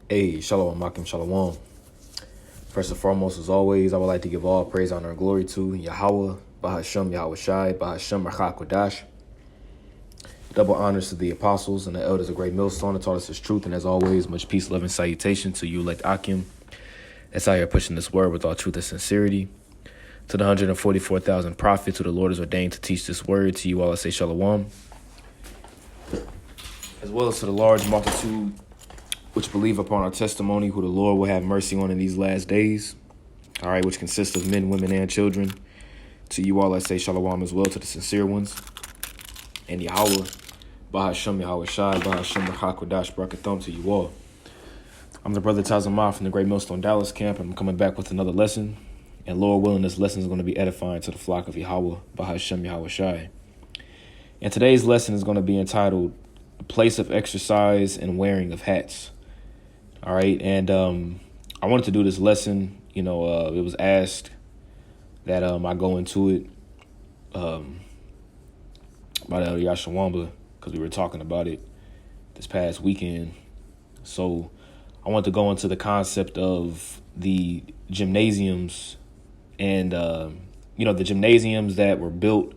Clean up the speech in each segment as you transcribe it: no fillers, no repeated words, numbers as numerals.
Hey, Shalom, Makim Shalom. First and foremost, as always, I would like to give all praise, honor, and glory to Yahweh, Bahashem, Yahweh Shai, Bahashem, Rachak Kodash. Double honors to the apostles and the elders of Great Millstone that taught us his truth. And as always, much peace, love, and salutation to you, elect Akim. That's how you're pushing this word with all truth and sincerity. To the 144,000 prophets who the Lord has ordained to teach this word, to you all I say Shalom. As well as to the large multitude which believe upon our testimony, who the Lord will have mercy on in these last days. All right, which consists of men, women, and children. To you all I say Shalom as well, to the sincere ones. And Yahweh, Bahashem, Yahweh Shai, Bahashem, Rachak Kodash, Barakatham to you all. I'm the brother Tazamah from the Great Millstone Dallas camp, and I'm coming back with another lesson. And Lord willing, this lesson is going to be edifying to the flock of Yahweh, Bahashem, Yahweh Shai. And today's lesson is going to be entitled, The Place of Exercise and Wearing of Hats. All right, and I wanted to do this lesson. It was asked that I go into it by the Elder Yashawamba, because we were talking about it this past weekend. So I want to go into the concept of the gymnasiums and, the gymnasiums that were built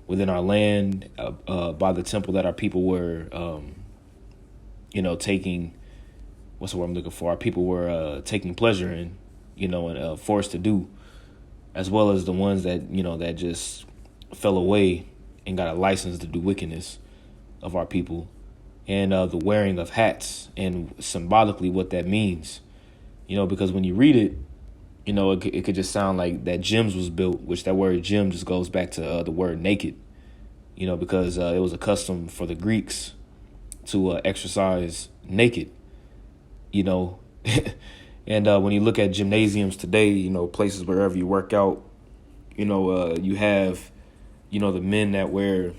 within our land by the temple that our people were, taking, what's the word I'm looking for? Our people were taking pleasure in, and forced to do, as well as the ones that, that just fell away and got a license to do wickedness of our people. And the wearing of hats and symbolically what that means, because when you read it, it could just sound like that gyms was built, which that word gym just goes back to the word naked, because it was a custom for the Greeks to exercise naked, and when you look at gymnasiums today, places wherever you work out, you have, the men that wear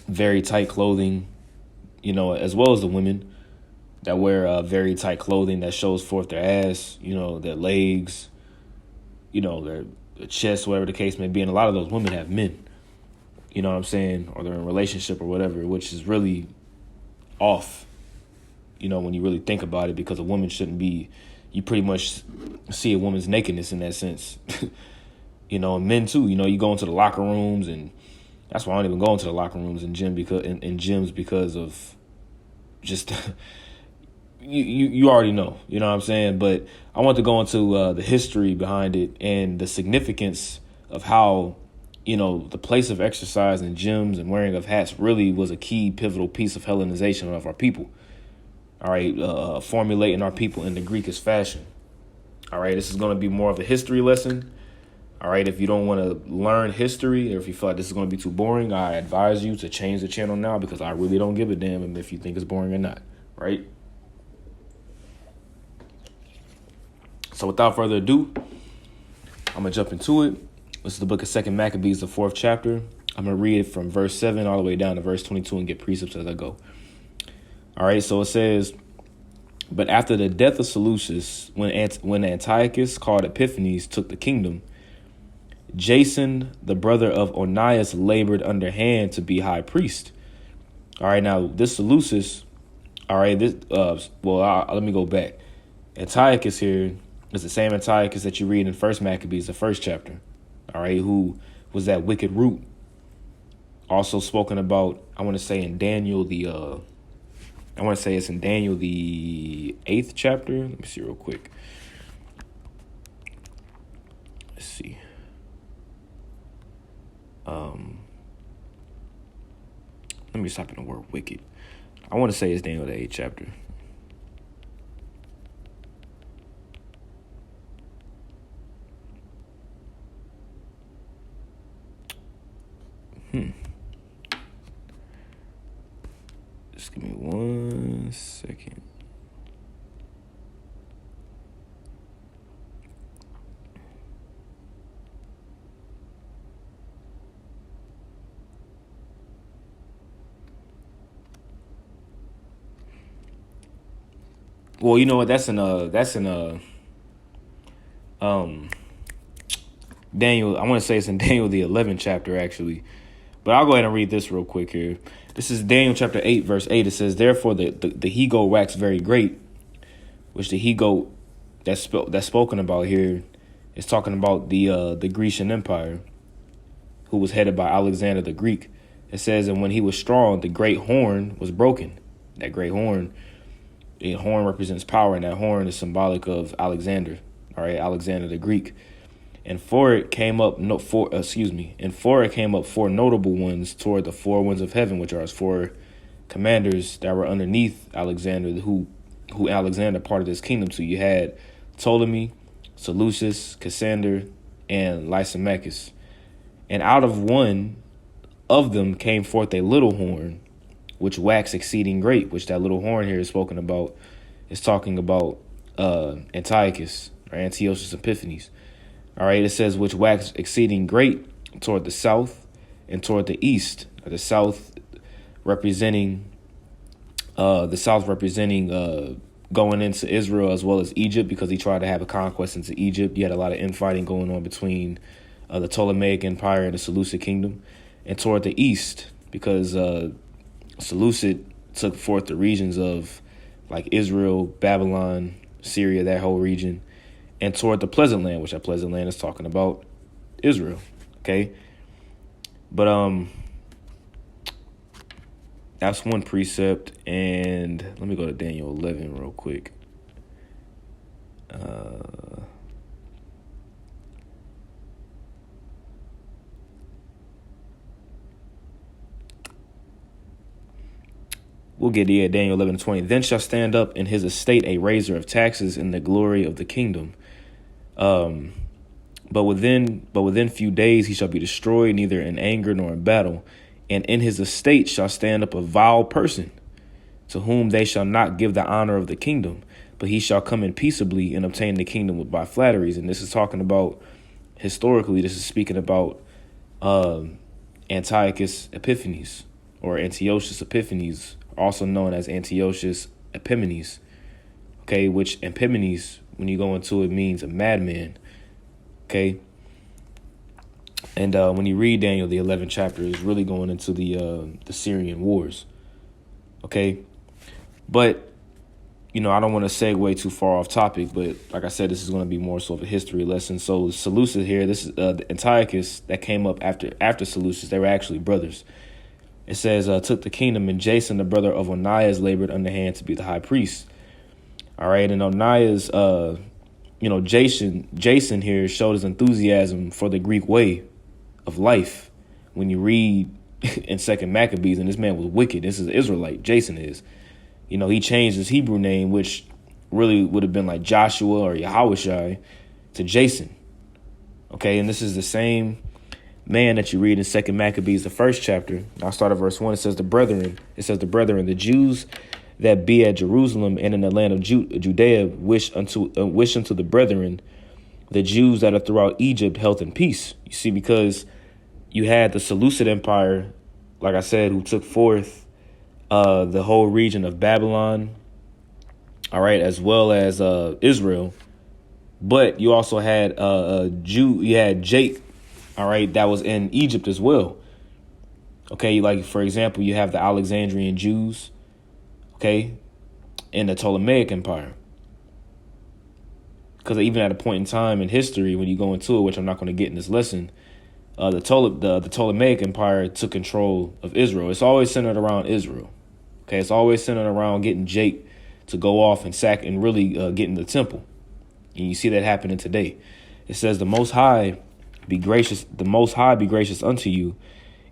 very tight clothing, as well as the women that wear very tight clothing that shows forth their ass, their legs, their chest, whatever the case may be. And a lot of those women have men, you know what I'm saying? Or they're in a relationship or whatever, which is really off, when you really think about it, because a woman shouldn't be, you pretty much see a woman's nakedness in that sense, and men too, you go into the locker rooms, and that's why I don't even go into the locker rooms in gyms because of just, you already know, what I'm saying? But I want to go into the history behind it and the significance of how, the place of exercise and gyms and wearing of hats really was a key pivotal piece of Hellenization of our people. All right, formulating our people in the Greekish fashion. All right, this is going to be more of a history lesson. All right, if you don't want to learn history, or if you feel like this is going to be too boring, I advise you to change the channel now, because I really don't give a damn if you think it's boring or not, right? So without further ado, I'm going to jump into it. This is the book of 2 Maccabees, the 4th chapter. I'm going to read it from verse 7 all the way down to verse 22 and get precepts as I go. All right, so it says, but after the death of Seleucus, when Antiochus, called Epiphanes, took the kingdom, Jason, the brother of Onias, labored underhand to be high priest. All right, now this Seleucus, all right, let me go back. Antiochus here is the same Antiochus that you read in 1 Maccabees, the 1st chapter, all right, who was that wicked root. Also spoken about, I want to say in Daniel, it's in Daniel, the 8th chapter. Let me see real quick. Let's see. Let me just type in the word wicked. I want to say it's Daniel, the 8th chapter. Just give me 1 second. Well, you know what? That's in Daniel. I want to say it's in Daniel, the 11th chapter, actually. But I'll go ahead and read this real quick here. This is Daniel chapter 8, verse 8. It says, therefore the he-goat waxed very great, which the he goat that's spoken about here is talking about the Grecian Empire, who was headed by Alexander the Greek. It says, and when he was strong, the great horn was broken. That great horn, the horn represents power, and that horn is symbolic of Alexander. All right, Alexander the Greek. And for it came up four notable ones toward the four winds of heaven, which are his four commanders that were underneath Alexander, who Alexander parted his kingdom to. You had Ptolemy, Seleucus, Cassander, and Lysimachus. And out of one of them came forth a little horn, which waxed exceeding great, which that little horn here is spoken about, is talking about Antiochus, or Antiochus Epiphanes. All right, it says, which waxed exceeding great toward the south and toward the east. The south representing going into Israel as well as Egypt, because he tried to have a conquest into Egypt. You had a lot of infighting going on between the Ptolemaic Empire and the Seleucid Kingdom. And toward the east, because Seleucid took forth the regions of like Israel, Babylon, Syria, that whole region. And toward the pleasant land, which that pleasant land is talking about Israel. Okay. But that's one precept. And let me go to Daniel 11 real quick. We'll get here, Daniel 11:20. Then shall stand up in his estate a raiser of taxes in the glory of the kingdom. But within few days he shall be destroyed, neither in anger nor in battle. And in his estate shall stand up a vile person, to whom they shall not give the honor of the kingdom, but he shall come in peaceably and obtain the kingdom by flatteries. And this is talking about, historically, this is speaking about Antiochus Epiphanes, or Antiochus Epiphanes, also known as Antiochus Epimanes. Okay, which Epimanes, when you go into it, means a madman. Okay. And when you read Daniel, the 11th chapter is really going into the Syrian wars. Okay. But, you know, I don't want to segue too far off topic, but like I said, this is going to be more so of a history lesson. So Seleucus here, this is Antiochus that came up after Seleucus. They were actually brothers. It says, took the kingdom, and Jason, the brother of Onias, labored underhand to be the high priest. All right. And Onias, Jason here showed his enthusiasm for the Greek way of life. When you read in 2 Maccabees, and this man was wicked. This is an Israelite. Jason is. You know, he changed his Hebrew name, which really would have been like Joshua or Yahushai, to Jason. Okay. And this is the same man that you read in 2 Maccabees, the first chapter. I'll start at verse 1. It says, the brethren, the Jews that be at Jerusalem and in the land of Judea wish unto the brethren, the Jews that are throughout Egypt, health and peace. You see, because you had the Seleucid Empire, like I said, who took forth the whole region of Babylon, all right, as well as Israel. But you also had you had Jake, all right, that was in Egypt as well. Okay, like, for example, you have the Alexandrian Jews, okay, in the Ptolemaic Empire. Because even at a point in time in history, when you go into it, which I'm not going to get in this lesson, the Ptolemaic Empire took control of Israel. It's always centered around Israel. Okay, it's always centered around getting Jake to go off and sack and really get in the temple. And you see that happening today. It says, the Most High be gracious unto you,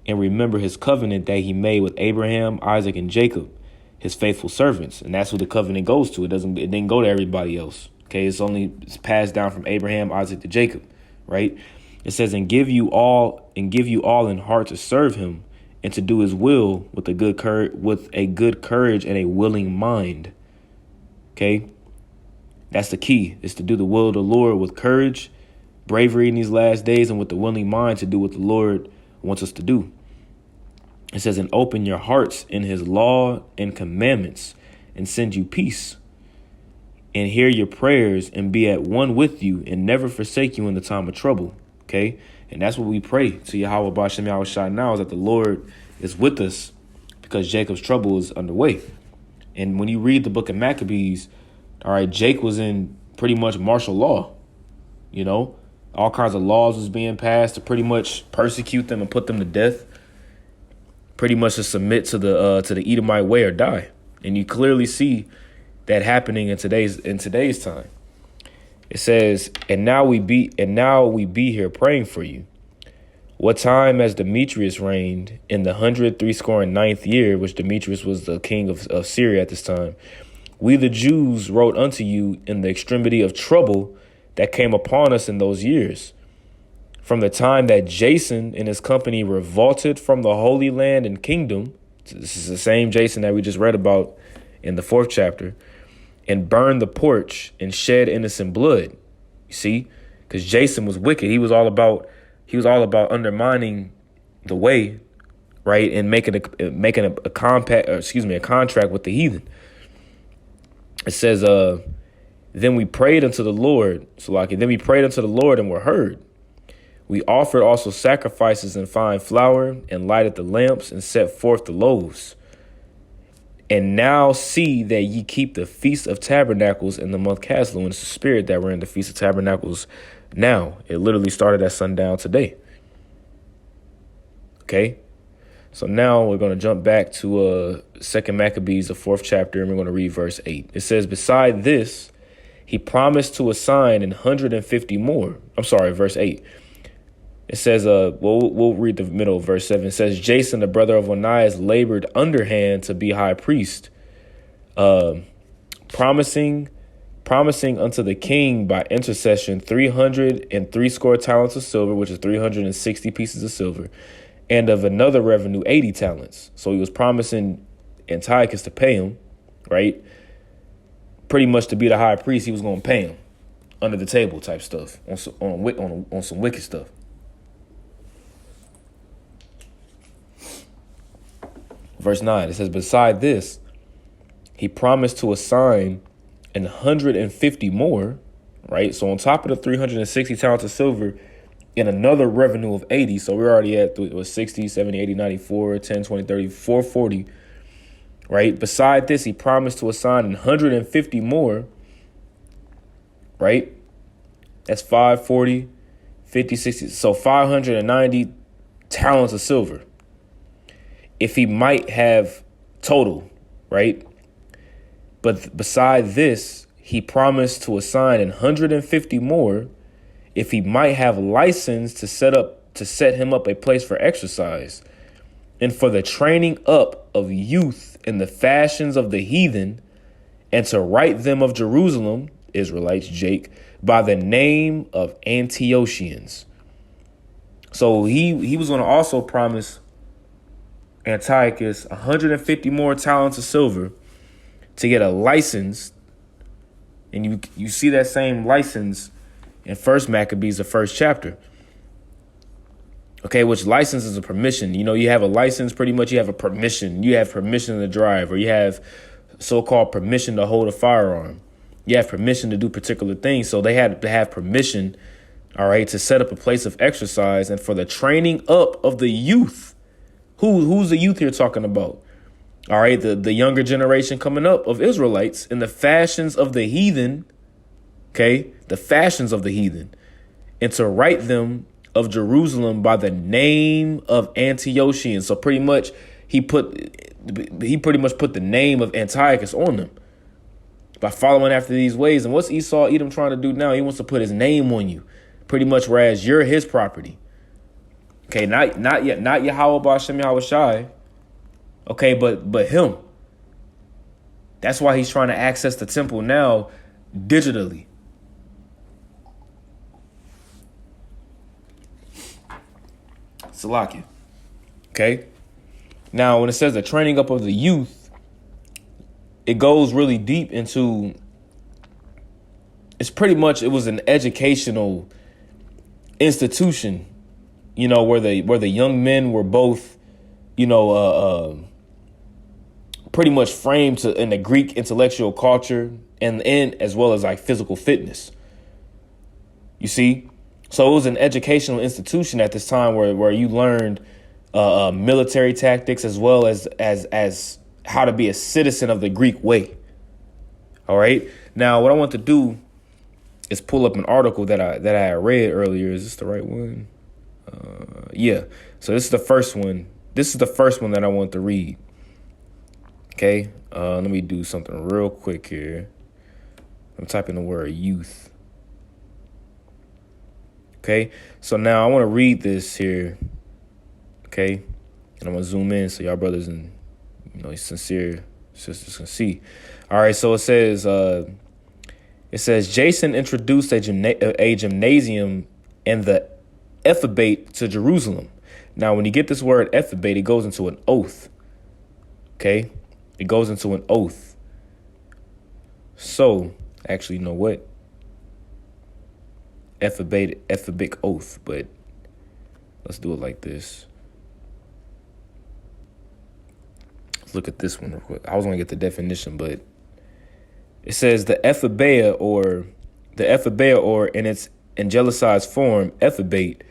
and remember his covenant that he made with Abraham, Isaac, and Jacob, his faithful servants. And that's who the covenant goes to. It didn't go to everybody else. Okay, it's passed down from Abraham, Isaac to Jacob, right? It says, and give you all in heart to serve him and to do his will with a good courage and a willing mind. Okay, that's the key, is to do the will of the Lord with courage, bravery in these last days, and with the willing mind to do what the Lord wants us to do. It says, and open your hearts in his law and commandments, and send you peace, and hear your prayers, and be at one with you, and never forsake you in the time of trouble. Okay, and that's what we pray to Yahweh Bashem Yahushua now, is that the Lord is with us, because Jacob's trouble is underway. And when you read the book of Maccabees, All right, Jake was in pretty much martial law. You know, all kinds of laws was being passed to pretty much persecute them and put them to death. Pretty much to submit to the Edomite way or die. And you clearly see that happening in today's time. It says, and now we be here praying for you. What time as Demetrius reigned in the 169th year, which Demetrius was the king of Syria at this time, we the Jews wrote unto you in the extremity of trouble that came upon us in those years, from the time that Jason and his company revolted from the Holy Land and kingdom. This is the same Jason that we just read about in the 4th chapter, and burned the porch and shed innocent blood. You see, because Jason was wicked. He was all about undermining the way, right, and making a contract with the heathen. It says, then we prayed unto the Lord. Then we prayed unto the Lord and were heard. We offered also sacrifices and fine flour and lighted the lamps and set forth the loaves. And now see that ye keep the Feast of Tabernacles in the month Caslu. And it's the spirit that we're in the Feast of Tabernacles now. It literally started at sundown today. Okay. So now we're going to jump back to 2 Maccabees, the 4th chapter, and we're going to read verse 8. It says, beside this, he promised to assign 150 more. I'm sorry, verse 8. It says, we'll read the middle of verse 7. It says, Jason, the brother of Onias, labored underhand to be high priest, promising unto the king by intercession 360 talents of silver, which is 360 pieces of silver, and of another revenue 80 talents. So he was promising Antiochus to pay him, right? Pretty much to be the high priest, he was going to pay him under the table type stuff on some wicked stuff. Verse 9, it says, beside this, he promised to assign 150 more, right? So on top of the 360 talents of silver and another revenue of 80. So we're already at 60, 70, 80, 94, 10, 20, 30, 440, right? Beside this, he promised to assign 150 more, right? That's 540, 50, 60. So 590 talents of silver. If he might have total, right? But beside this, he promised to assign 150 more if he might have license to set him up a place for exercise and for the training up of youth in the fashions of the heathen, and to write them of Jerusalem, Israelites, Jake, by the name of Antiochians. So he was going to also promise Antiochus 150 more talents of silver to get a license. And you see that same license in 1 Maccabees, the 1st chapter. Okay, which license is a permission. You know, you have a license, pretty much you have a permission. You have permission to drive, or you have so-called permission to hold a firearm. You have permission to do particular things. So they had to have permission, all right, to set up a place of exercise and for the training up of the youth. Who's the youth here talking about? All right, the younger generation coming up of Israelites in the fashions of the heathen. Okay, the fashions of the heathen, and to write them of Jerusalem by the name of Antiochians. So pretty much he pretty much put the name of Antiochus on them by following after these ways. And what's Edom trying to do now? He wants to put his name on you, pretty much, whereas you're his property. Okay, not Yahweh B'Ashem Yahweh Shai. Okay, but him. That's why he's trying to access the temple now digitally. Salakia. Okay. Now, when it says the training up of the youth, it goes really deep into, it was an educational institution, you know, where the young men were both, you know, pretty much framed in the Greek intellectual culture and as well as like physical fitness. You see? So it was an educational institution at this time where you learned military tactics as well as how to be a citizen of the Greek way. All right. Now, what I want to do is pull up an article that I read earlier. Is this the right one? Yeah. So this is the first one. This is the first one that I want to read. Okay. Let me do something real quick here. I'm typing the word youth. Okay. So now I want to read this here. Okay. And I'm going to zoom in so y'all brothers and, sincere sisters can see. All right. So it says Jason introduced a gymnasium and the ephebate to Jerusalem. Now, when you get this word ephebate, it goes into an oath. Okay. It goes into an oath. So, actually, you know what? Ephebic oath, but let's do it like this. Let's look at this one real quick. I was going to get the definition, but it says the ephebeia or in its angelicized form, ephebate,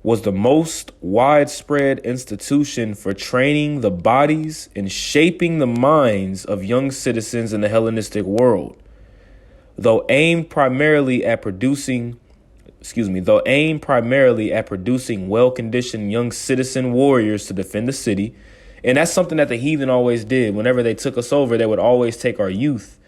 was the most widespread institution for training the bodies and shaping the minds of young citizens in the Hellenistic world. Though aimed primarily at producing well-conditioned young citizen warriors to defend the city. And that's something that the heathen always did. Whenever they took us over, they would always take our youth,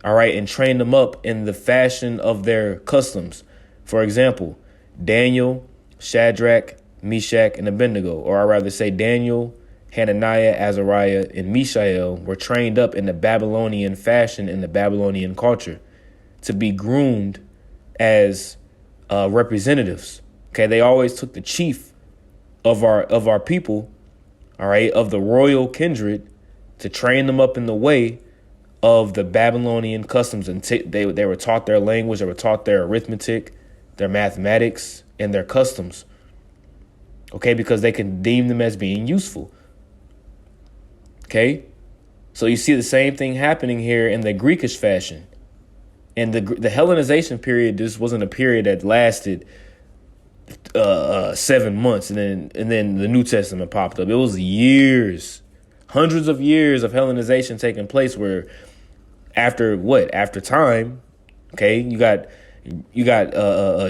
all right, and train them up in the fashion of their customs. For example, Daniel, Shadrach, Meshach, and Abednego, or I rather say Daniel, Hananiah, Azariah, and Mishael were trained up in the Babylonian fashion in the Babylonian culture to be groomed as representatives. Okay, they always took the chief of our people, all right, of the royal kindred, to train them up in the way of the Babylonian customs, and they were taught their language, they were taught their arithmetic, their mathematics, and their customs. Okay, because they can deem them as being useful. Okay, so you see the same thing happening here in the Greekish fashion. And the Hellenization period, this wasn't a period that lasted 7 months, and then the New Testament popped up. It was years, hundreds of years of Hellenization taking place, where after time, okay, you got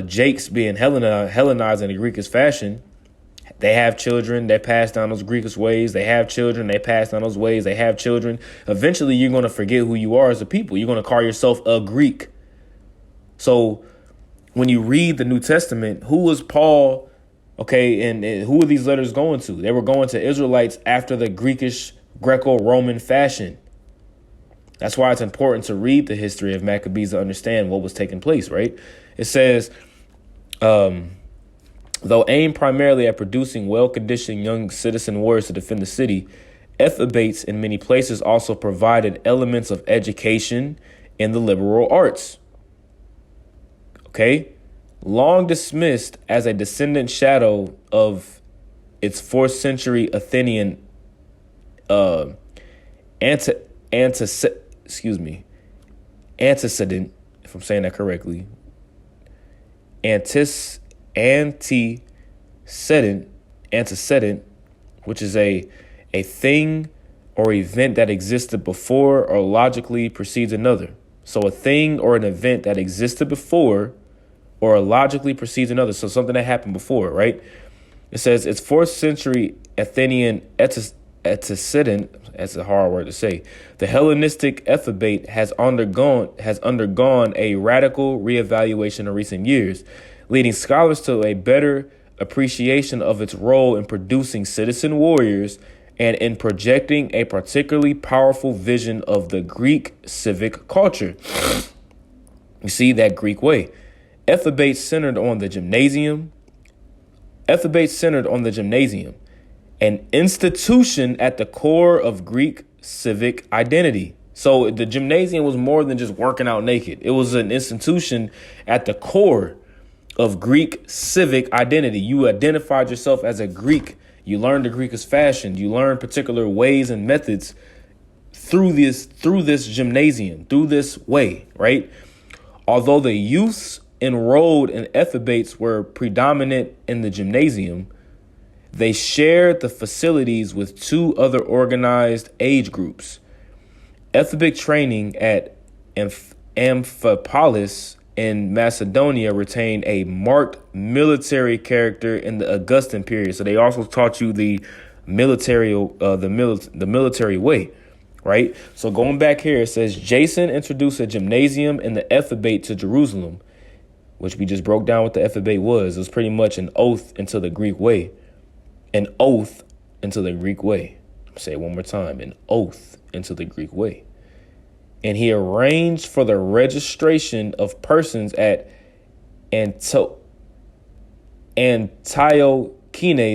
Jakes being Hellenized in the Greekish fashion. They have children, they pass down those Greekish ways. They have children, they pass down those ways. They have children. Eventually, you're going to forget who you are as a people. You're going to call yourself a Greek. So when you read the New Testament, who was Paul? Okay, and who are these letters going to? They were going to Israelites after the Greekish Greco-Roman fashion. That's why it's important to read the history of Maccabees to understand what was taking place, right? It says, though aimed primarily at producing well-conditioned young citizen warriors to defend the city, ephebates in many places also provided elements of education in the liberal arts. Okay? Long dismissed as a descendant shadow of its 4th century Athenian antecedent, if I'm saying that correctly, antecedent, which is a thing or event that existed before or logically precedes another. So a thing or an event that existed before or logically precedes another. So something that happened before, right? It says it's 4th century Athenian antecedent. That's a hard word to say. The Hellenistic ephebate has undergone a radical reevaluation in recent years, leading scholars to a better appreciation of its role in producing citizen warriors and in projecting a particularly powerful vision of the Greek civic culture. You see, that Greek way. Ephebate centered on the gymnasium, an institution at the core of Greek civic identity. So the gymnasium was more than just working out naked. It was an institution at the core of Greek civic identity. You identified yourself as a Greek. You learned the Greekish fashion. You learned particular ways and methods through this gymnasium, through this way, right? Although the youths enrolled in ephebates were predominant in the gymnasium, they shared the facilities with 2 other organized age groups. Ephebic training at Amphipolis in Macedonia retained a marked military character in the Augustan period. So they also taught you the military way, right? So going back here, it says Jason introduced a gymnasium and the ephebate to Jerusalem, which we just broke down what the ephebate was. It was pretty much an oath into the Greek way. An oath into the Greek way. Say it one more time. An oath into the Greek way. And he arranged for the registration of persons at Antiochines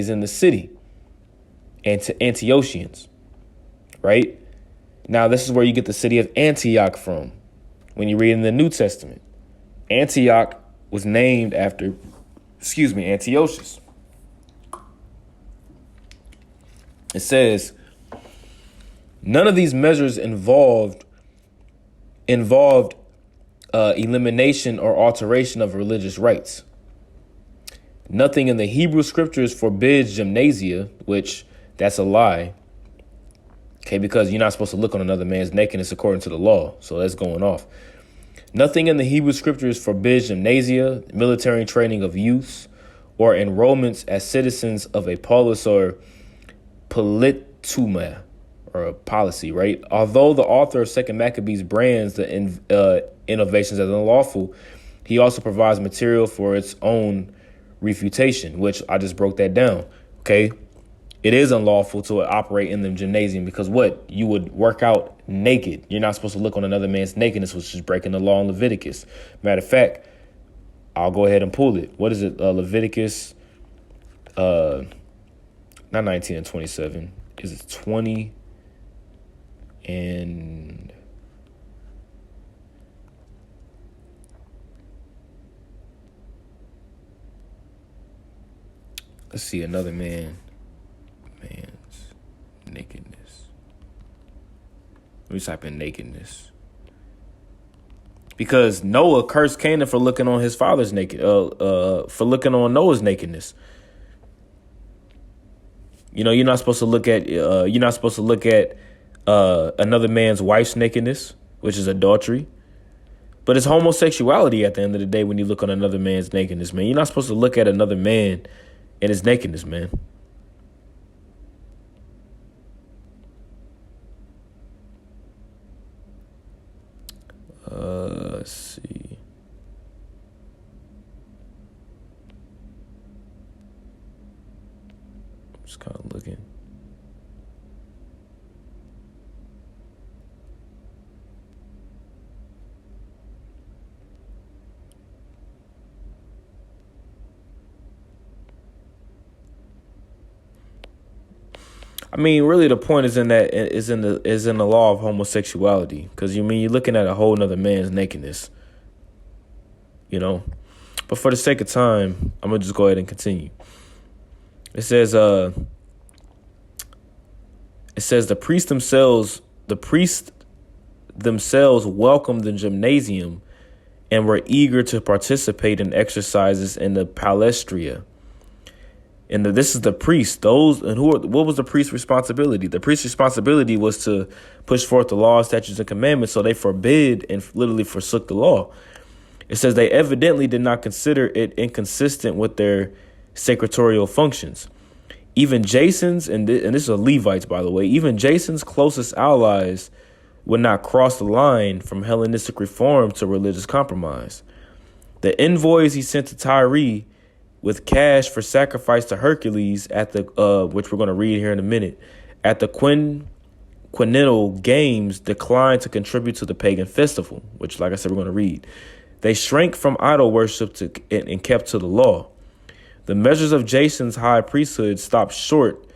in the city, and to Antiochians, right? Now, this is where you get the city of Antioch from. When you read in the New Testament, Antioch was named after, Antiochus. It says, none of these measures involved elimination or alteration of religious rites. Nothing in the Hebrew scriptures forbids gymnasia, which that's a lie. Okay, because you're not supposed to look on another man's nakedness according to the law. So that's going off. Nothing in the Hebrew scriptures forbids gymnasia, military training of youths, or enrollments as citizens of a polis or polituma, or a policy, right? Although the author of Second Maccabees brands the innovations as unlawful, he also provides material for its own refutation, which I just broke that down, okay? It is unlawful to operate in the gymnasium because what? You would work out naked. You're not supposed to look on another man's nakedness, which is breaking the law in Leviticus. Matter of fact, I'll go ahead and pull it. What is it? Leviticus, not 19 and 27. Is it 20? And let's see, another man's nakedness. Let me type in nakedness. Because Noah cursed Canaan for looking on his father's for looking on Noah's nakedness. You know, you're not supposed to look at another man's wife's nakedness, which is adultery. But it's homosexuality at the end of the day when you look on another man's nakedness, man. You're not supposed to look at another man in his nakedness, man. Let's see. I'm just kind of looking. I mean, really, the point is in the law of homosexuality, because you're looking at a whole nother man's nakedness, you know. But for the sake of time, I'm gonna just go ahead and continue. It says the priests themselves welcomed the gymnasium and were eager to participate in exercises in the palestria. And this is the priest. What was the priest's responsibility? The priest's responsibility was to push forth the law, statutes, and commandments. So they forbid and literally forsook the law. It says they evidently did not consider it inconsistent with their secretarial functions. Even Jason's, and this is a Levites, by the way, even Jason's closest allies would not cross the line from Hellenistic reform to religious compromise. The envoys he sent to Tyre with cash for sacrifice to Hercules at the which we're going to read here in a minute, at the Quinennial Games, declined to contribute to the pagan festival, which, like I said, we're going to read. They shrank from idol worship and kept to the law. The measures of Jason's high priesthood stopped short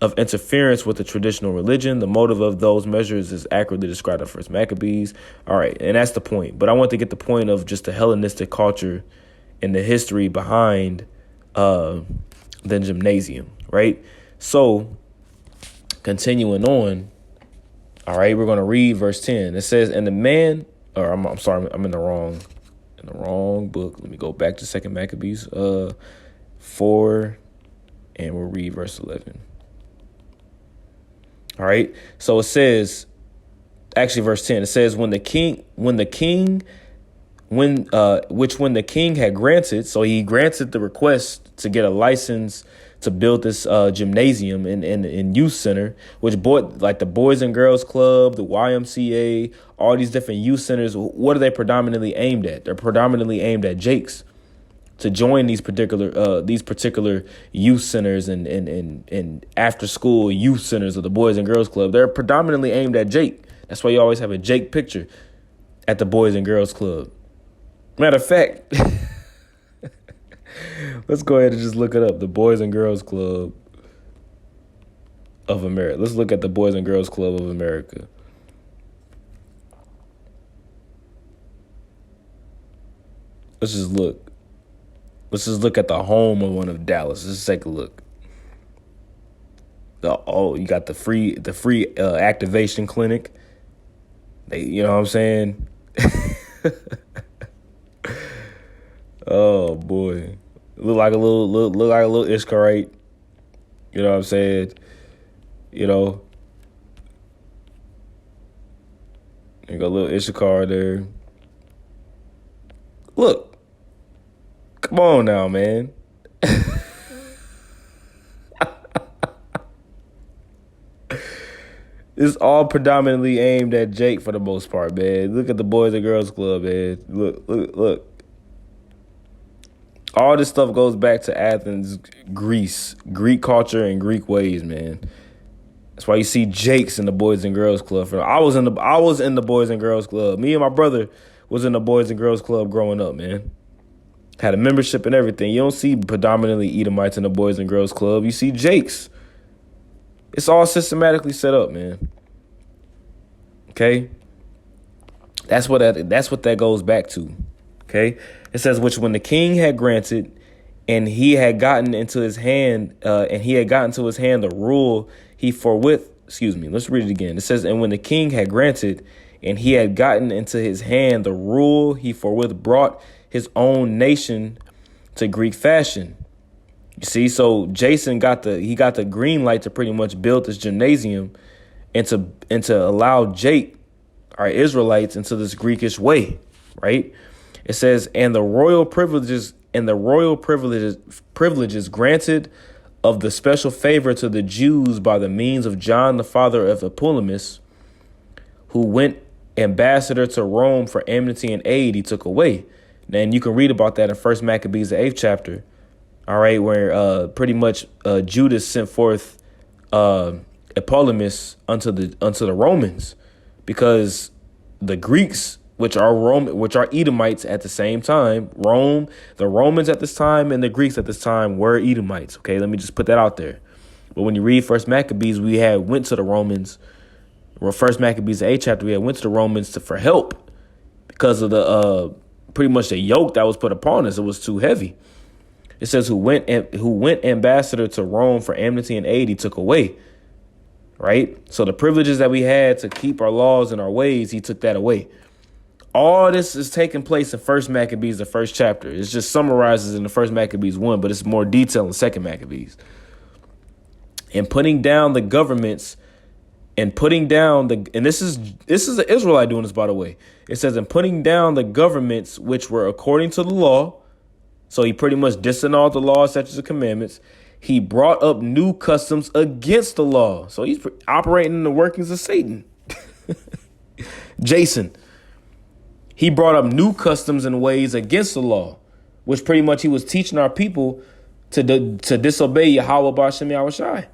of interference with the traditional religion. The motive of those measures is accurately described in First Maccabees. All right, and that's the point. But I want to get the point of just the Hellenistic culture and the history behind the gymnasium, right? So, continuing on, all right, we're going to read verse 10. It says, and the man, or I'm sorry, I'm in the wrong book. Let me go back to 2 Maccabees 4, and we'll read verse 11. All right, so it says, actually verse 10, it says, when the king the king had granted, so he granted the request to get a license to build this gymnasium in youth center, which like the Boys and Girls Club, the YMCA, all these different youth centers. What are they predominantly aimed at? They're predominantly aimed at Jakes to join these particular youth centers and after school youth centers of the Boys and Girls Club. They're predominantly aimed at Jake. That's why you always have a Jake picture at the Boys and Girls Club. Matter of fact, let's go ahead and just look it up. The Boys and Girls Club of America. Let's look at the Boys and Girls Club of America. Let's just look. Let's just look at the home of one of Dallas. Let's take a look. You got the free activation clinic. You know what I'm saying? Oh boy, look like a little Ishkarite. You know what I'm saying? You know, you got a little Issachar there. Look, come on now, man. It's all predominantly aimed at Jake for the most part, man. Look at the Boys and Girls Club, man. Look. All this stuff goes back to Athens, Greece, Greek culture and Greek ways, man. That's why you see Jakes in the Boys and Girls Club. I was in the Boys and Girls Club. Me and my brother was in the Boys and Girls Club growing up, man. Had a membership and everything. You don't see predominantly Edomites in the Boys and Girls Club. You see Jakes. It's all systematically set up, man. Okay? That's what that goes back to. Okay? It says, which when the king had granted and he had gotten into his hand, the rule he forthwith, let's read it again. It says, and when the king had granted and he had gotten into his hand the rule, he forthwith brought his own nation to Greek fashion. You see, so Jason got the green light to pretty much build this gymnasium and to allow Jake, our Israelites, into this Greekish way, right? It says, and the royal privileges granted of the special favor to the Jews by the means of John, the father of Epulamus, who went ambassador to Rome for enmity and aid, he took away. And you can read about that in 1 Maccabees, the 8th chapter. All right, where pretty much Judas sent forth Epulamus unto the Romans, because the Greeks, which are Edomites at the same time, the Romans at this time and the Greeks at this time were Edomites. Okay, let me just put that out there. But when you read 1 Maccabees, we went to the Romans. Well, 1 Maccabees, the 8th chapter, we went to the Romans for help because of the pretty much the yoke that was put upon us. It was too heavy. It says, who went ambassador to Rome for enmity and aid, he took away. Right? So the privileges that we had to keep our laws and our ways, he took that away. All this is taking place in 1 Maccabees, the 1st chapter. It just summarizes in the 1 Maccabees 1, but it's more detail in 2 Maccabees. And putting down the governments and this is the Israelite doing this, by the way. It says, and putting down the governments which were according to the law. So he pretty much disannulled the law, statutes, and commandments. He brought up new customs against the law. So he's operating in the workings of Satan. Jason. He brought up new customs and ways against the law, which pretty much he was teaching our people to disobey Yahweh B'Shem Yahushai.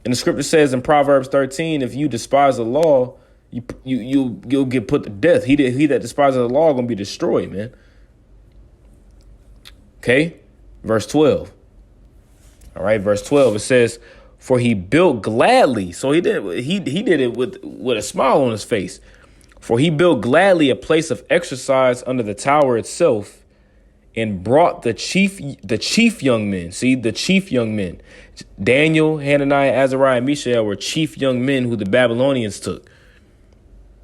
And the scripture says in Proverbs 13, if you despise the law, you'll get put to death. He that despises the law going to be destroyed, man. Okay, verse 12. All right, verse 12, it says, for he built gladly. So he did it with a smile on his face. For he built gladly a place of exercise under the tower itself and brought the chief young men. See, the chief young men. Daniel, Hananiah, Azariah, and Mishael were chief young men who the Babylonians took.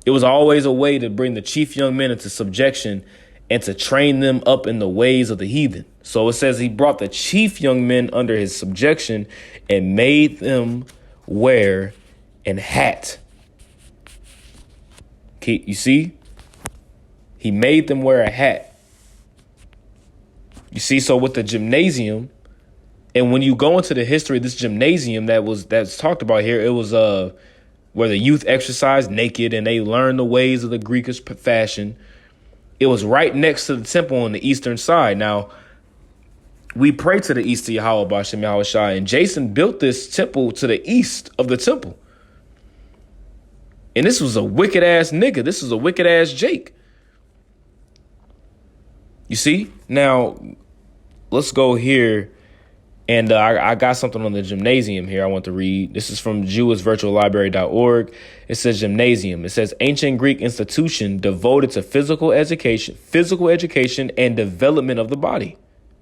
It was always a way to bring the chief young men into subjection and to train them up in the ways of the heathen. So it says he brought the chief young men under his subjection and made them wear an hat. You see? He made them wear a hat. You see, so with the gymnasium, and when you go into the history of this gymnasium that's talked about here, it was where the youth exercised naked and they learned the ways of the Greekish fashion. It was right next to the temple on the eastern side. Now, we pray to the east of Yahweh B'Shem Yahweh Shai, and Jason built this temple to the east of the temple. And this was a wicked ass nigga. This was a wicked ass Jake. You see? Now, let's go here. And I got something on the gymnasium here I want to read. This is from jewishvirtuallibrary.org. It says gymnasium. It says ancient Greek institution devoted to physical education and development of the body.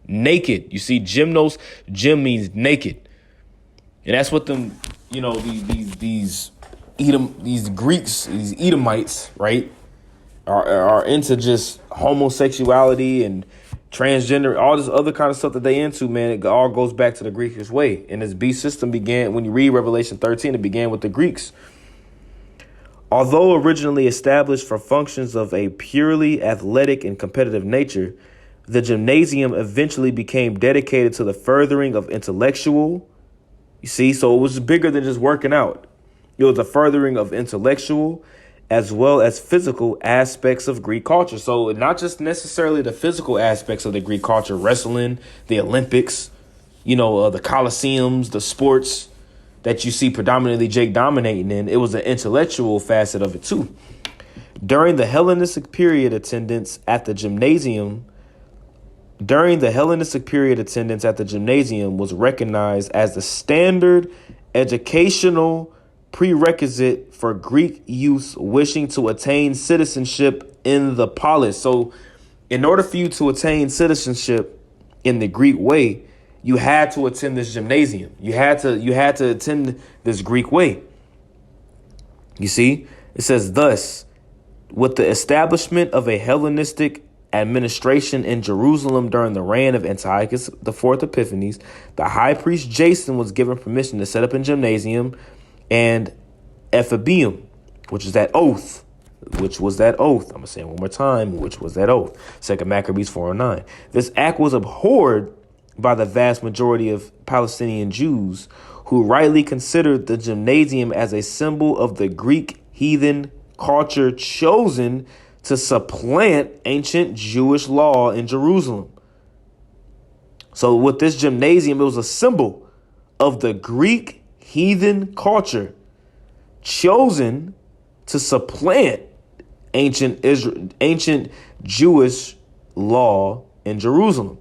Naked. You see, gymnos, gym means naked. And that's what them, these Greeks, these Edomites, right, are into just homosexuality and transgender, all this other kind of stuff that they into, man. It all goes back to the Greekish way. And this beast system began, when you read Revelation 13, it began with the Greeks. Although originally established for functions of a purely athletic and competitive nature, the gymnasium eventually became dedicated to the furthering of intellectual. You see, so it was bigger than just working out. It was a furthering of intellectual as well as physical aspects of Greek culture. So not just necessarily the physical aspects of the Greek culture, wrestling, the Olympics, the Colosseums, the sports that you see predominantly Jake dominating in. It was an intellectual facet of it too. During the Hellenistic period, attendance at the gymnasium was recognized as the standard educational prerequisite for Greek youth wishing to attain citizenship in the polis. So in order for you to attain citizenship in the Greek way, you had to attend this gymnasium. You had to attend this Greek way. You see, it says, thus, with the establishment of a Hellenistic administration in Jerusalem during the reign of Antiochus IV Epiphanes, the high priest Jason was given permission to set up a gymnasium and Ephebium, which was that oath. I'm going to say it one more time, which was that oath. 2 Maccabees 4:9. This act was abhorred by the vast majority of Palestinian Jews, who rightly considered the gymnasium as a symbol of the Greek heathen culture chosen to supplant ancient Jewish law in Jerusalem. So with this gymnasium, it was a symbol of the Greek heathen culture chosen to supplant ancient Jewish law in Jerusalem.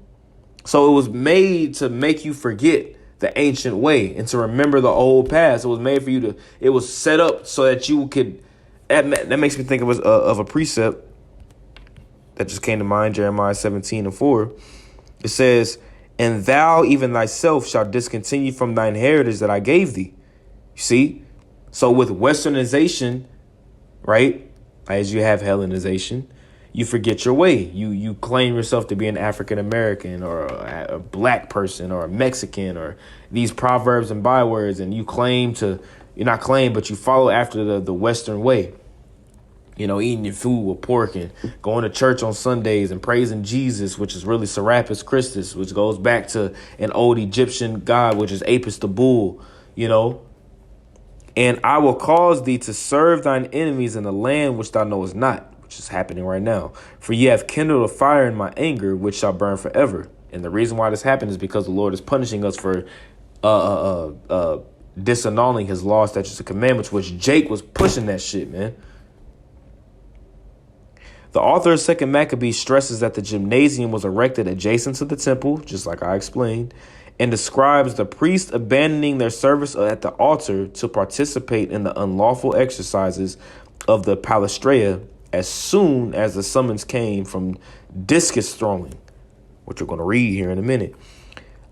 So it was made to make you forget the ancient way and to remember the old past. It was made for you to, it was set up so that you could, that makes me think of a precept that just came to mind, Jeremiah 17:4. It says, and thou even thyself shalt discontinue from thine heritage that I gave thee. You see? So with westernization, right, as you have Hellenization, you forget your way. You claim yourself to be an African American or a black person or a Mexican or these proverbs and bywords, and you but you follow after the Western way. Eating your food with pork and going to church on Sundays and praising Jesus, which is really Serapis Christus, which goes back to an old Egyptian god, which is Apis the bull, And I will cause thee to serve thine enemies in the land which thou knowest not, which is happening right now. For ye have kindled a fire in my anger, which shall burn forever. And the reason why this happened is because the Lord is punishing us for disannulling his law, statutes, and commandments, which Jake was pushing that shit, man. The author of 2 Maccabees stresses that the gymnasium was erected adjacent to the temple, just like I explained, and describes the priests abandoning their service at the altar to participate in the unlawful exercises of the Palestreia as soon as the summons came from discus throwing, which we're going to read here in a minute.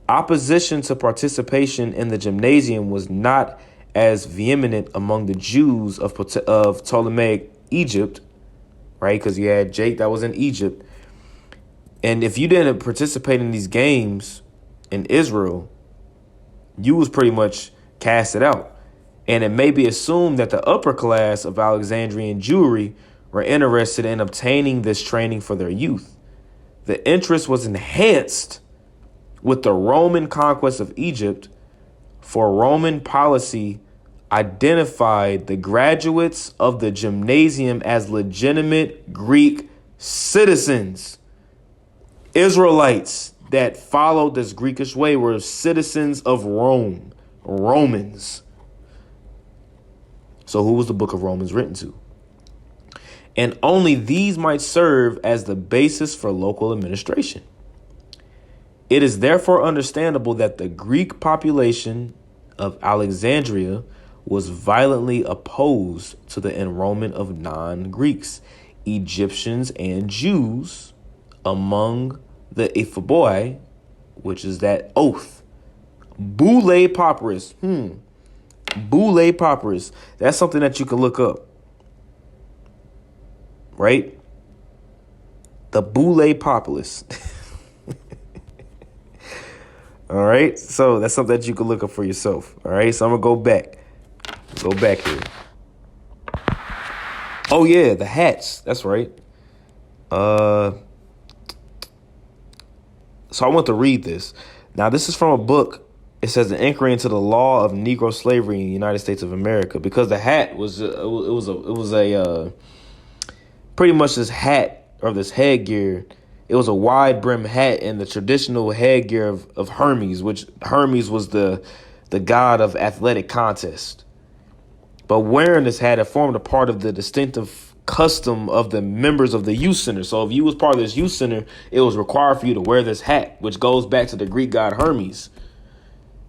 Opposition to participation in the gymnasium was not as vehement among the Jews of Ptolemaic Egypt, right? Because you had Jake that was in Egypt. And if you didn't participate in these games in Israel, you was pretty much casted out. And it may be assumed that the upper class of Alexandrian Jewry were interested in obtaining this training for their youth. The interest was enhanced with the Roman conquest of Egypt, for Roman policy identified the graduates of the gymnasium as legitimate Greek citizens. Israelites that followed this Greekish way were citizens of Rome, Romans. So who was the book of Romans written to? And only these might serve as the basis for local administration. It is therefore understandable that the Greek population of Alexandria was violently opposed to the enrollment of non-Greeks, Egyptians, and Jews among the Epheboi, which is that oath. Boule Papyrus. Boule Papyrus. That's something that you can look up. Right? The Boule Papyrus. All right. So that's something that you can look up for yourself. All right. So I'm going to go back. Go back here. Oh, yeah. The hats. That's right. So I want to read this. Now, this is from a book. It says an inquiry into the law of Negro slavery in the United States of America, because the hat was pretty much this hat or this headgear. It was a wide brim hat and the traditional headgear of Hermes, which Hermes was the god of athletic contest. But wearing this hat, it formed a part of the distinctive custom of the members of the youth center. So if you was part of this youth center, it was required for you to wear this hat, which goes back to the Greek god Hermes.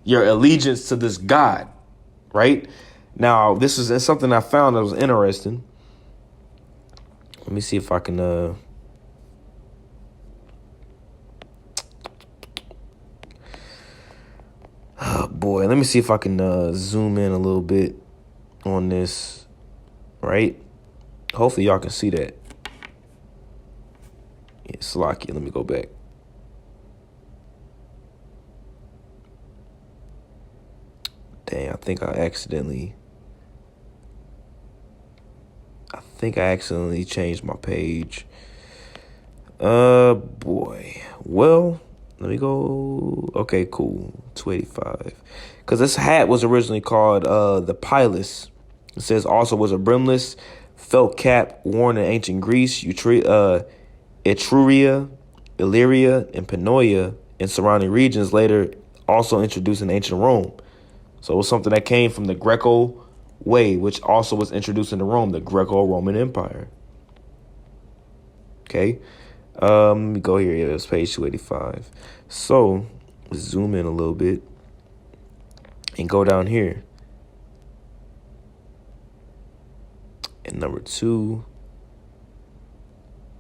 Your allegiance to this god, right? Now, this is something I found that was interesting. Let me see if I can oh boy, let me see if I can zoom in a little bit on this, right? Hopefully y'all can see that. Yeah, Slacky, let me go back. Dang, I think I accidentally changed my page. Boy. Well, let me go. Okay, cool. 285. Because this hat was originally called the pilus. It says also was a brimless felt cap worn in ancient Greece, Etruria, Illyria, and Pannonia and surrounding regions, later also introduced in ancient Rome. So it was something that came from the Greco way, which also was introduced into Rome, the Greco-Roman Empire. Okay. Let me go here. Yeah, it's page 285. So let's zoom in a little bit and go down here. And number 2,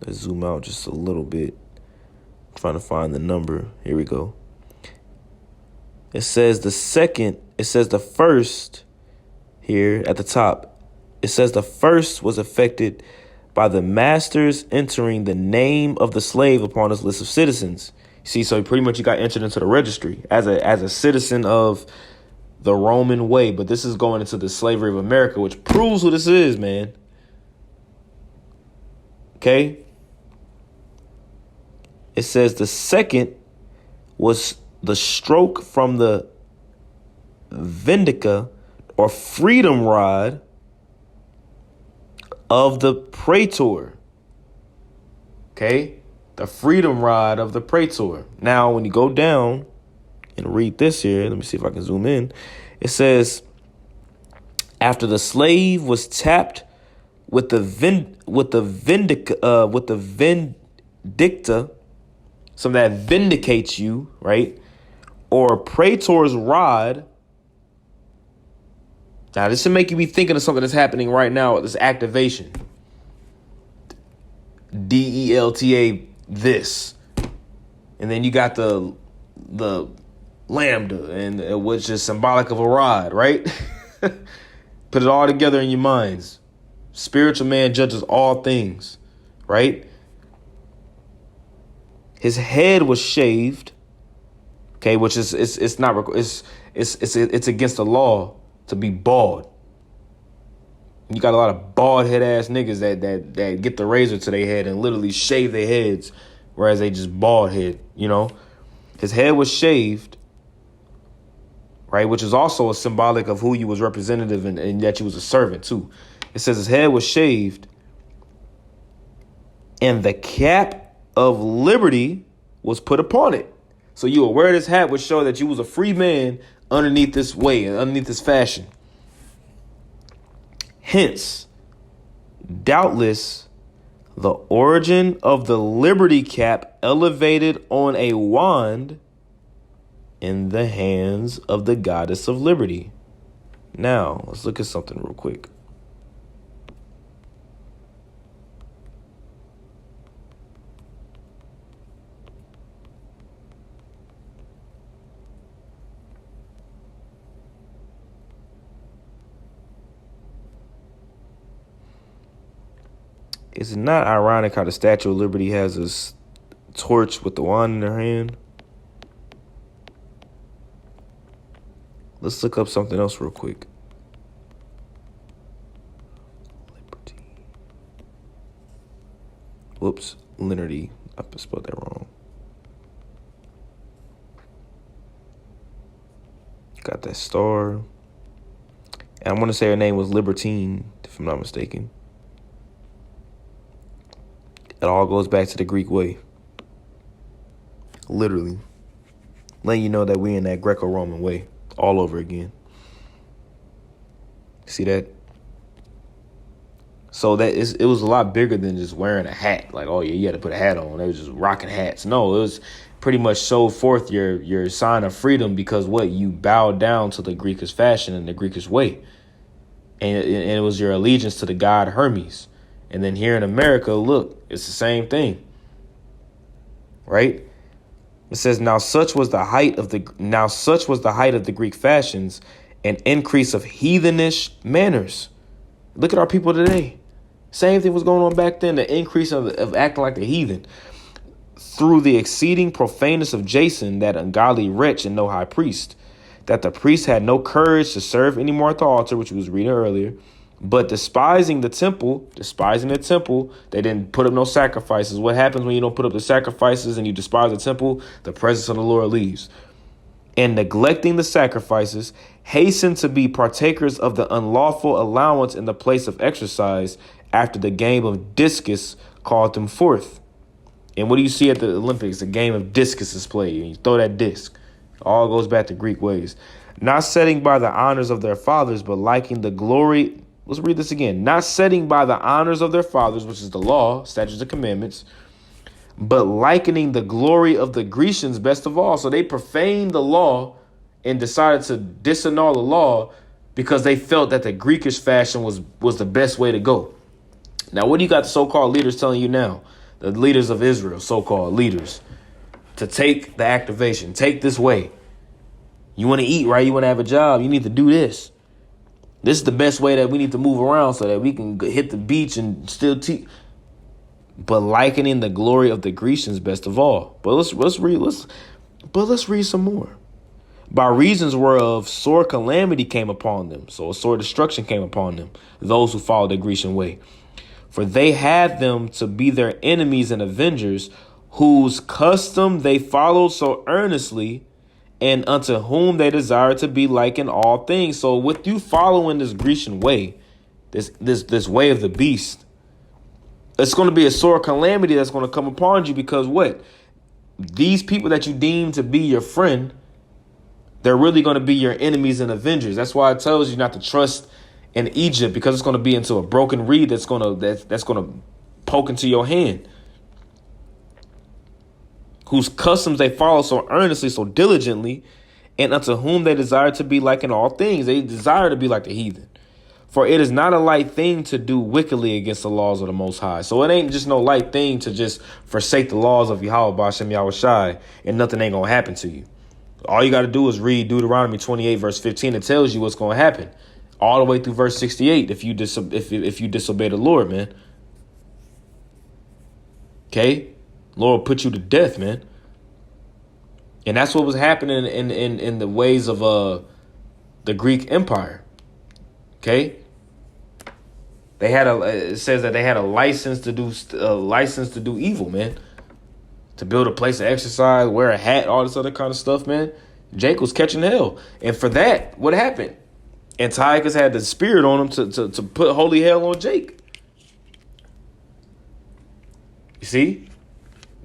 let's zoom out just a little bit. I'm trying to find the number. Here we go. It says the first here at the top. It says the first was affected by the masters entering the name of the slave upon his list of citizens. See, so pretty much you got entered into the registry as a citizen of the Roman way. But this is going into the slavery of America, which proves who this is, man. Okay. It says the second was the stroke from the vindica or freedom rod of the praetor. Okay. The freedom rod of the praetor. Now, when you go down and read this here, let me see if I can zoom in. It says, after the slave was tapped with the vindicta, something that vindicates you, right? Or praetor's rod. Now, this should make you be thinking of something that's happening right now with this activation. DELTA this. And then you got the lambda, and which is symbolic of a rod, right? Put it all together in your minds. Spiritual man judges all things, right? His head was shaved, okay, which is it's against the law to be bald. You got a lot of bald head ass niggas that get the razor to their head and literally shave their heads, whereas they just bald head, you know? His head was shaved, right? Which is also a symbolic of who you was representative and that you was a servant too. It says his head was shaved and the cap of liberty was put upon it. So you would wear this hat would show that you was a free man underneath this way and underneath this fashion. Hence, doubtless, the origin of the liberty cap elevated on a wand in the hands of the goddess of liberty. Now, let's look at something real quick. Is it not ironic how the Statue of Liberty has this torch with the wand in her hand? Let's look up something else real quick. Liberty. Whoops, Liberty. I spelled that wrong. Got that star. And I want to say her name was Libertine, if I'm not mistaken. It all goes back to the Greek way. Literally. Letting you know that we in that Greco-Roman way all over again. See that? So it was a lot bigger than just wearing a hat. Like, oh yeah, you had to put a hat on. They was just rocking hats. No, it was pretty much showed forth your sign of freedom because what? You bowed down to the Greekish fashion and the Greekish way. And it was your allegiance to the god Hermes. And then here in America, look, it's the same thing. Right? It says, now such was the height of the Greek fashions, an increase of heathenish manners. Look at our people today. Same thing was going on back then, the increase of acting like the heathen. Through the exceeding profaneness of Jason, that ungodly wretch and no high priest, that the priest had no courage to serve any more at the altar, which we was reading earlier. But despising the temple, they didn't put up no sacrifices. What happens when you don't put up the sacrifices and you despise the temple? The presence of the Lord leaves. And neglecting the sacrifices, hasten to be partakers of the unlawful allowance in the place of exercise after the game of discus called them forth. And what do you see at the Olympics? The game of discus is played. And you throw that disc. It all goes back to Greek ways. Not setting by the honors of their fathers, but liking the glory. Let's read this again. Not setting by the honors of their fathers, which is the law, statutes and commandments, but likening the glory of the Grecians best of all. So they profaned the law and decided to disannul the law because they felt that the Greekish fashion was the best way to go. Now, what do you got the so-called leaders telling you now? The leaders of Israel, so-called leaders, to take the activation, take this way. You want to eat, right? You want to have a job. You need to do this. This is the best way that we need to move around so that we can hit the beach and still teach. But likening the glory of the Grecians best of all. But let's read some more. By reasons whereof sore calamity came upon them. So a sore destruction came upon them. Those who followed the Grecian way. For they had them to be their enemies and avengers, whose custom they followed so earnestly, and unto whom they desire to be like in all things. So with you following this Grecian way, this way of the beast, it's going to be a sore calamity that's going to come upon you because what? These people that you deem to be your friend, they're really going to be your enemies and avengers. That's why it tells you not to trust in Egypt, because it's going to be into a broken reed that's going to poke into your hand. Whose customs they follow so earnestly, so diligently, and unto whom they desire to be like in all things. They desire to be like the heathen. For it is not a light thing to do wickedly against the laws of the Most High. So it ain't just no light thing to just forsake the laws of Yahweh B'Shem Yahweh Shai and nothing ain't going to happen to you. All you got to do is read Deuteronomy 28, verse 15. It tells you what's going to happen. All the way through verse 68 if you disobey the Lord, man. Okay? Lord will put you to death, man. And that's what was happening in the ways of the Greek Empire. Okay? They had it says that they had a license to do evil, man. To build a place of exercise, wear a hat, all this other kind of stuff, man. Jake was catching hell. And for that, what happened? Antiochus had the spirit on him to put holy hell on Jake. You see?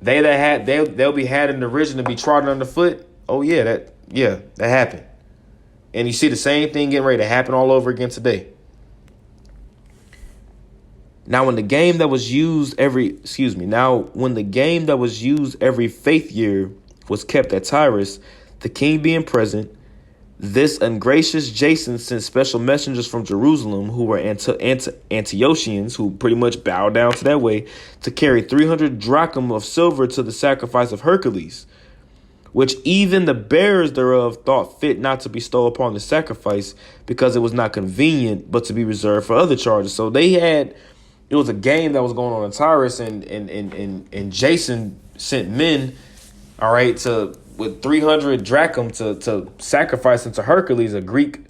They'll be had in derision to be trodden underfoot. Oh yeah, that happened. And you see the same thing getting ready to happen all over again today. Now, when the game that was used every faith year was kept at Tyrus, the king being present, this ungracious Jason sent special messengers from Jerusalem, who were Antiochians, who pretty much bowed down to that way, to carry 300 drachma of silver to the sacrifice of Hercules, which even the bearers thereof thought fit not to bestow upon the sacrifice, because it was not convenient, but to be reserved for other charges. So it was a game that was going on in Tyrus, and Jason sent men, all right, with 300 drachma to sacrifice into Hercules, a Greek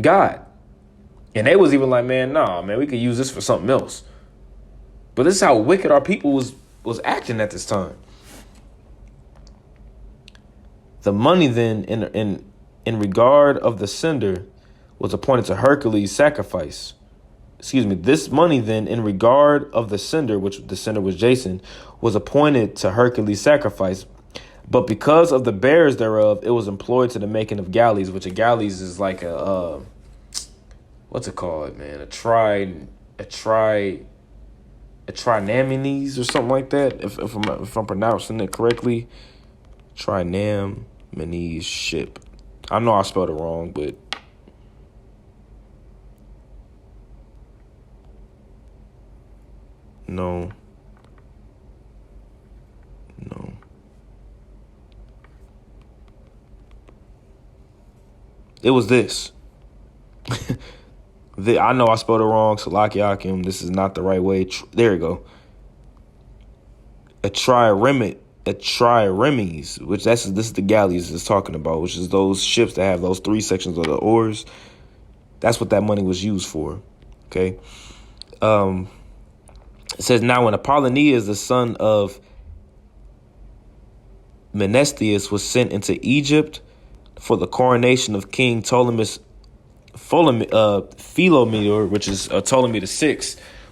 god. And they was even like, man, nah, man, we could use this for something else. But this is how wicked our people was acting at this time. The money then in regard of the sender was appointed to Hercules' sacrifice. This money then in regard of the sender, which the sender was Jason, was appointed to Hercules' sacrifice. But because of the bearers thereof, it was employed to the making of galleys, which a galleys is like what's it called, man? A trinamines or something like that. If I'm pronouncing it correctly, trinamines ship. I know I spelled it wrong, but no. It was this. I know I spelled it wrong. Salakiakim. This is not the right way. There you go. A triremes, which this is the galleys it's talking about, which is those ships that have those 3 sections of the oars. That's what that money was used for. Okay. It says, now when Apollonius, the son of Menesthius, was sent into Egypt for the coronation of King Philometor, which is Ptolemy VI,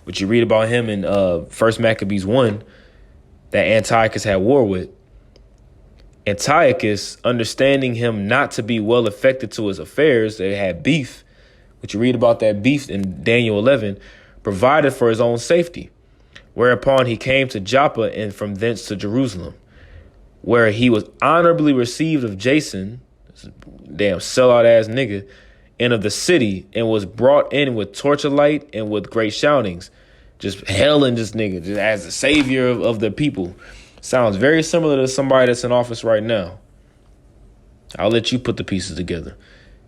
which you read about him in 1 Maccabees 1, that Antiochus had war with. Antiochus, understanding him not to be well affected to his affairs, they had beef, which you read about that beef in Daniel 11, provided for his own safety. Whereupon he came to Joppa, and from thence to Jerusalem, where he was honorably received of Jason, damn sellout ass nigga, and of the city, and was brought in with torchlight and with great shoutings, just hailing this nigga just as the savior of the people. Sounds very similar to somebody that's in office right now. I'll let you put the pieces together.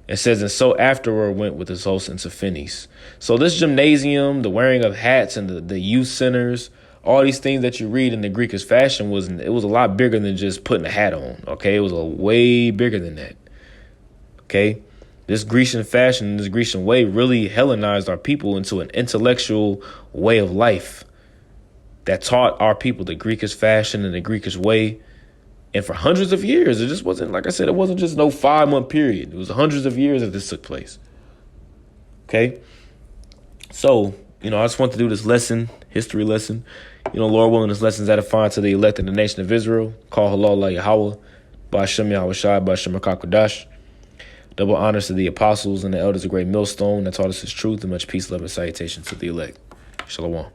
It says, and so afterward went with his host into Phoenice. So this gymnasium, the wearing of hats, and the youth centers, all these things that you read in the Greekish fashion was a lot bigger than just putting a hat on. Okay, it was way bigger than that. Okay, this Grecian fashion, this Grecian way really Hellenized our people into an intellectual way of life that taught our people the Greekish fashion and the Greekish way. And for hundreds of years, it just wasn't, like I said, it wasn't just no 5-month period. It was hundreds of years that this took place. Okay. So, I just want to do this history lesson. Lord willing, this lesson is edifying to the elect of the nation of Israel. Call halal Yahweh, Ba'ashem Yahweh Shai, Ba'ashem HaKakodash. Double honors to the apostles and the elders of Great Millstone that taught us his truth, and much peace, love, and salutation to the elect. Shalom.